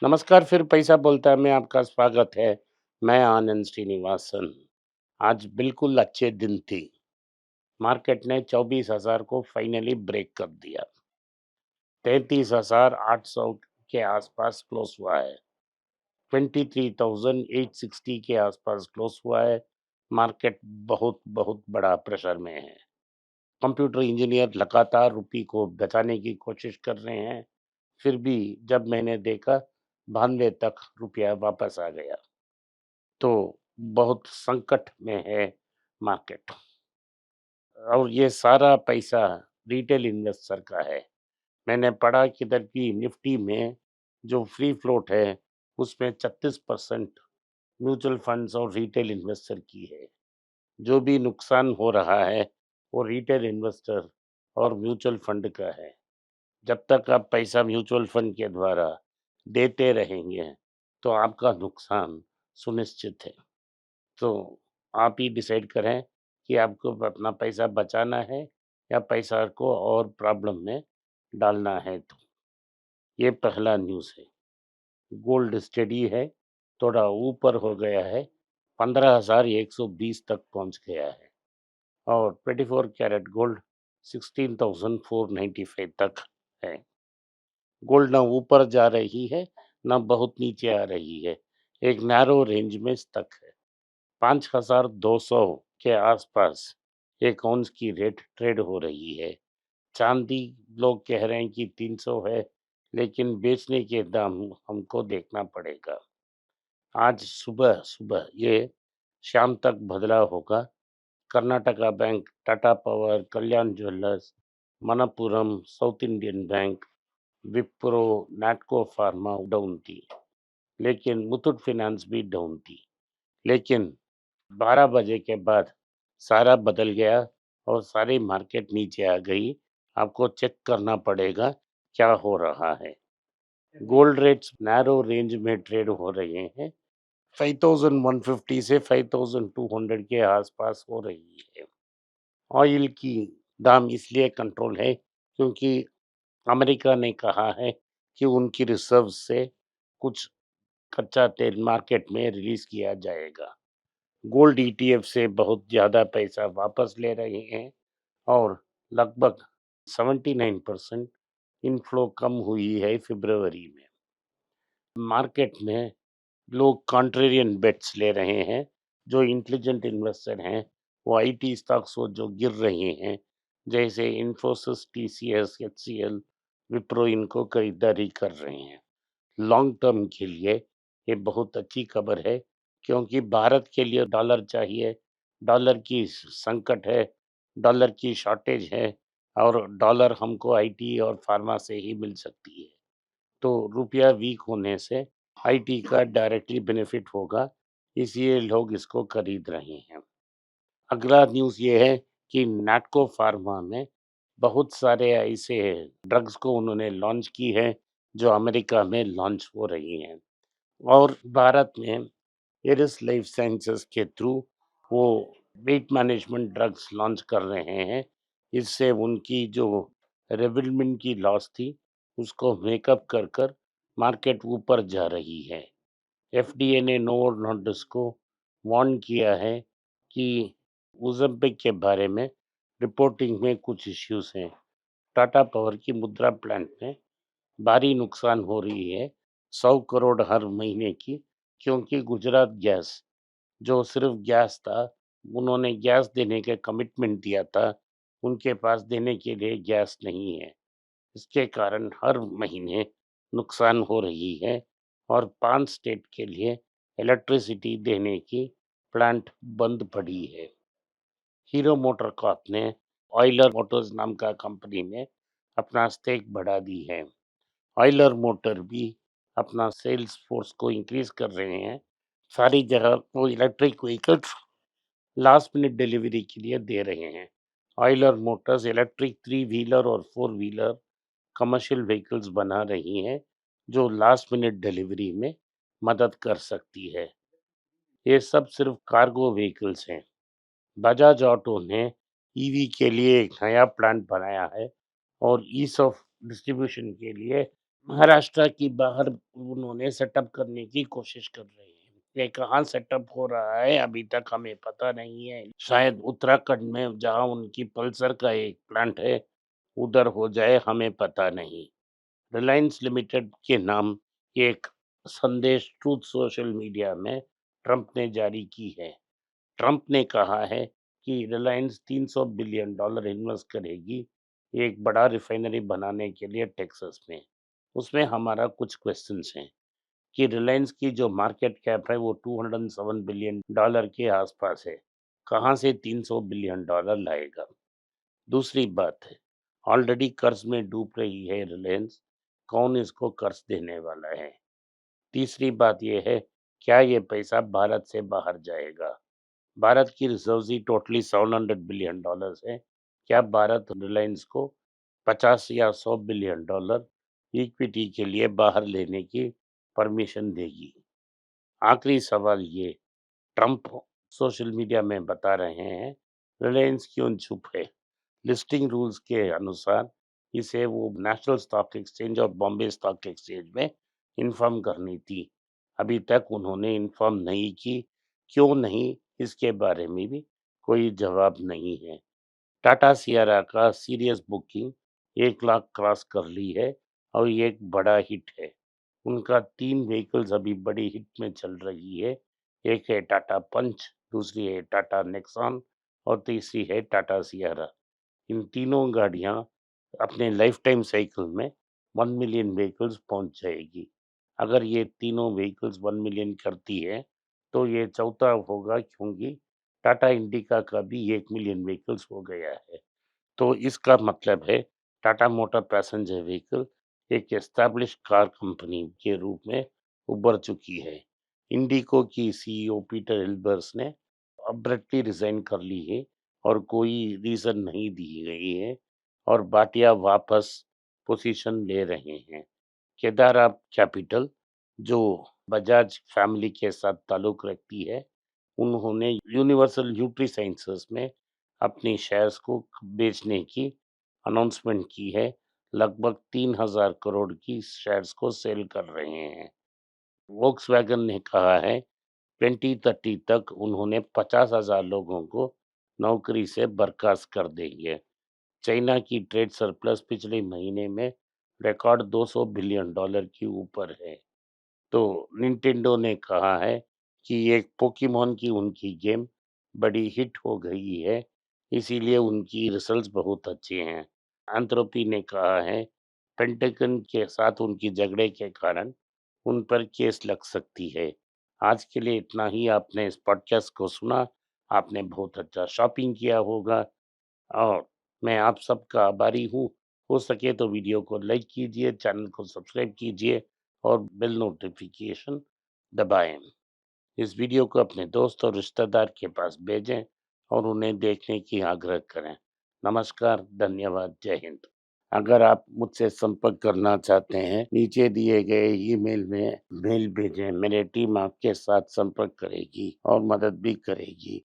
नमस्कार, फिर पैसा बोलता है में आपका स्वागत है। मैं आनंद श्रीनिवासन। आज बिल्कुल अच्छे दिन थी। मार्केट ने 24,000 को फाइनली ब्रेक कर दिया। 33,800 के आसपास क्लोज हुआ है। 23,860 के आसपास क्लोज हुआ है। मार्केट बहुत बहुत बड़ा प्रेशर में है। कंप्यूटर इंजीनियर लगातार रुपये को बचाने की कोशिश कर रहे हैं। फिर भी जब मैंने देखा 92 तक रुपया वापस आ गया। तो बहुत संकट में है मार्केट। और ये सारा पैसा रिटेल इन्वेस्टर का है। मैंने पढ़ा किधर की निफ्टी में जो फ्री फ्लोट है उसमें 36% म्यूचुअल फंड्स और रिटेल इन्वेस्टर की है। जो भी नुकसान हो रहा है वो रिटेल इन्वेस्टर और म्यूचुअल फंड का है। जब तक आप पैसा म्यूचुअल फंड के द्वारा देते रहेंगे तो आपका नुकसान सुनिश्चित है। तो आप ही डिसाइड करें कि आपको अपना पैसा बचाना है या पैसा को और प्रॉब्लम में डालना है। तो ये पहला न्यूज़ है। गोल्ड स्टडी है, थोड़ा ऊपर हो गया है, 15,120 तक पहुंच गया है। और 24 कैरेट गोल्ड 16,495 तक है। गोल्ड ना ऊपर जा रही है ना बहुत नीचे आ रही है, एक नैरो रेंज में स्टक है। 5,200 के आसपास एक औंस की रेट ट्रेड हो रही है। चांदी लोग कह रहे हैं कि 300 है, लेकिन बेचने के दाम हमको देखना पड़ेगा। आज सुबह सुबह ये शाम तक बदला होगा। Karnataka bank, Tata power, Kalyan jewellers, Manappuram, south Indian bank, Wipro, Natco pharma down थी, लेकिन मुथूट फाइनेंस भी डाउन थी। लेकिन 12 बजे के बाद सारा बदल गया और सारी मार्केट नीचे आ गई। आपको चेक करना पड़ेगा क्या हो रहा है। गोल्ड रेट्स नैरो रेंज में ट्रेड हो रहे हैं। 5,150 से 5,200 के आसपास हो रही है। ऑयल की दाम इसलिए कंट्रोल है क्योंकि अमेरिका ने कहा है कि उनकी रिजर्व से कुछ कच्चा तेल मार्केट में रिलीज किया जाएगा। गोल्ड ईटीएफ से बहुत ज़्यादा पैसा वापस ले रहे हैं और लगभग 79% इनफ्लो कम हुई है फरवरी में। मार्केट में लोग कॉन्ट्रेरियन बेट्स ले रहे हैं। जो इंटेलिजेंट इन्वेस्टर हैं वो आईटी स्टॉक्स वो जो गिर रहे हैं, जैसे इन्फोसिस, टीसीएस, एचसीएल, विप्रो, इनको खरीदारी कर रहे हैं। लॉन्ग टर्म के लिए ये बहुत अच्छी खबर है क्योंकि भारत के लिए डॉलर चाहिए। डॉलर की संकट है, डॉलर की शॉर्टेज है और डॉलर हमको आईटी और फार्मा से ही मिल सकती है। तो रुपया वीक होने से आईटी का डायरेक्टली बेनिफिट होगा, इसलिए लोग इसको खरीद रहे हैं। अगला न्यूज़ ये है कि नैटको फार्मा में बहुत सारे ऐसे ड्रग्स को उन्होंने लॉन्च की है जो अमेरिका में लॉन्च हो रही हैं। और भारत में एरिस लाइफ साइंसेस के थ्रू वो वेट मैनेजमेंट ड्रग्स लॉन्च कर रहे हैं। इससे उनकी जो रेवलमेंट की लॉस थी उसको मेकअप कर कर मार्केट ऊपर जा रही है। एफडीए ने नोवो नॉर्डिस्क को वार्न किया है कि ओज़ेम्पिक के बारे में रिपोर्टिंग में कुछ इश्यूज हैं। टाटा पावर की मुद्रा प्लांट में भारी नुकसान हो रही है, 100 करोड़ हर महीने की, क्योंकि गुजरात गैस जो सिर्फ गैस था, उन्होंने गैस देने का कमिटमेंट दिया था, उनके पास देने के लिए गैस नहीं है। इसके कारण हर महीने नुकसान हो रही है और 5 स्टेट के लिए इलेक्ट्रिसिटी देने की प्लांट बंद पड़ी है। हीरो मोटर कॉर्प ने ऑयलर मोटर्स नाम का कंपनी में अपना स्टेक बढ़ा दी है। ऑयलर मोटर भी अपना सेल्स फोर्स को इंक्रीज कर रहे हैं। सारी जगह वो electric vehicles last minute delivery के लिए दे रहे हैं। ऑयलर मोटर्स इलेक्ट्रिक 3 व्हीलर और 4 व्हीलर कमर्शियल व्हीकल्स बना रही हैं जो लास्ट मिनट डिलीवरी में मदद कर सकती है। ये सब सिर्फ कार्गो व्हीकल्स हैं। बजाज ऑटो ने ईवी के लिए एक नया प्लांट बनाया है और ईज ऑफ डिस्ट्रीब्यूशन के लिए महाराष्ट्र की बाहर उन्होंने सेटअप करने की कोशिश कर रहे हैं। ये कहाँ सेटअप हो रहा है अभी तक हमें पता नहीं है। शायद उत्तराखंड में जहाँ उनकी पल्सर का एक प्लांट है, उधर हो जाए हमें पता नहीं। रिलायंस लिमिटेड के नाम एक संदेश ट्रूथ सोशल मीडिया में ट्रंप ने जारी की है। ट्रंप ने कहा है कि रिलायंस $300 बिलियन इन्वेस्ट करेगी एक बड़ा रिफाइनरी बनाने के लिए टेक्सास में। उसमें हमारा कुछ क्वेश्चंस हैं कि रिलायंस की जो मार्केट कैप है वो $207 बिलियन के आसपास है। कहाँ से $300 बिलियन लाएगा? दूसरी बात है, ऑलरेडी कर्ज में डूब रही है रिलायंस, कौन इसको कर्ज देने वाला है? तीसरी बात ये है, क्या ये पैसा भारत से बाहर जाएगा? भारत की रिजर्व्स ही टोटली $700 बिलियन है। क्या भारत रिलायंस को 50 या $100 बिलियन इक्विटी के लिए बाहर लेने की परमिशन देगी? आखिरी सवाल ये, ट्रंप सोशल मीडिया में बता रहे हैं, रिलायंस क्यों चुप है? लिस्टिंग रूल्स के अनुसार इसे वो नेशनल स्टॉक एक्सचेंज और बॉम्बे स्टॉक एक्सचेंज में इन्फॉर्म करनी थी। अभी तक उन्होंने इन्फॉर्म नहीं की। क्यों नहीं, इसके बारे में भी कोई जवाब नहीं है। टाटा सियारा का सीरियस बुकिंग 1 लाख क्रॉस कर ली है और ये एक बड़ा हिट है। उनका 3 व्हीकल्स अभी बड़ी हिट में चल रही है। एक है टाटा पंच, दूसरी है टाटा नेक्सॉन और तीसरी है टाटा सियारा। इन तीनों गाड़ियां अपने लाइफ टाइम साइकिल में 1 मिलियन व्हीकल्स पहुंच जाएगी। अगर ये तीनों व्हीकल्स 1 मिलियन करती है तो ये चौथा होगा, क्योंकि टाटा इंडिका का भी 1 मिलियन व्हीकल्स हो गया है। तो इसका मतलब है टाटा मोटर पैसेंजर व्हीकल एक एस्टैब्लिश कार कंपनी के रूप में उभर चुकी है। इंडिको की सीईओ पीटर एल्बर्स ने अब्रप्टली रिजाइन कर ली है और कोई रीजन नहीं दी गई है और भाटिया वापस पोजीशन ले रहे हैं। केदारा कैपिटल, जो बजाज फैमिली के साथ ताल्लुक रखती है, उन्होंने यूनिवर्सल न्यूट्री साइंसेस में अपनी शेयर्स को बेचने की अनाउंसमेंट की है। लगभग 3,000 करोड़ की शेयर्स को सेल कर रहे हैं। वोक्सवैगन ने कहा है 2030 तक उन्होंने 50,000 लोगों को नौकरी से बर्खास्त कर देंगे। चाइना की ट्रेड सरप्लस पिछले महीने में रिकॉर्ड $200 बिलियन के ऊपर है। तो निंटेंडो ने कहा है कि एक पोकेमोन की उनकी गेम बड़ी हिट हो गई है, इसीलिए उनकी रिजल्ट्स बहुत अच्छे हैं। एंथ्रोपी ने कहा है पेंटागन के साथ उनकी झगड़े के कारण उन पर केस लग सकती है। आज के लिए इतना ही। आपने इस पॉडकास्ट को सुना, आपने बहुत अच्छा शॉपिंग किया होगा और मैं आप सबका आभारी हूँ। हो सके तो वीडियो को लाइक कीजिए, चैनल को सब्सक्राइब कीजिए और बेल नोटिफिकेशन दबाएं। इस वीडियो को अपने दोस्त और रिश्तेदार के पास भेजें और उन्हें देखने की आग्रह करें। नमस्कार, धन्यवाद, जय हिंद। अगर आप मुझसे संपर्क करना चाहते हैं, नीचे दिए गए ईमेल में मेल भेजें। मेरी टीम आपके साथ संपर्क करेगी और मदद भी करेगी।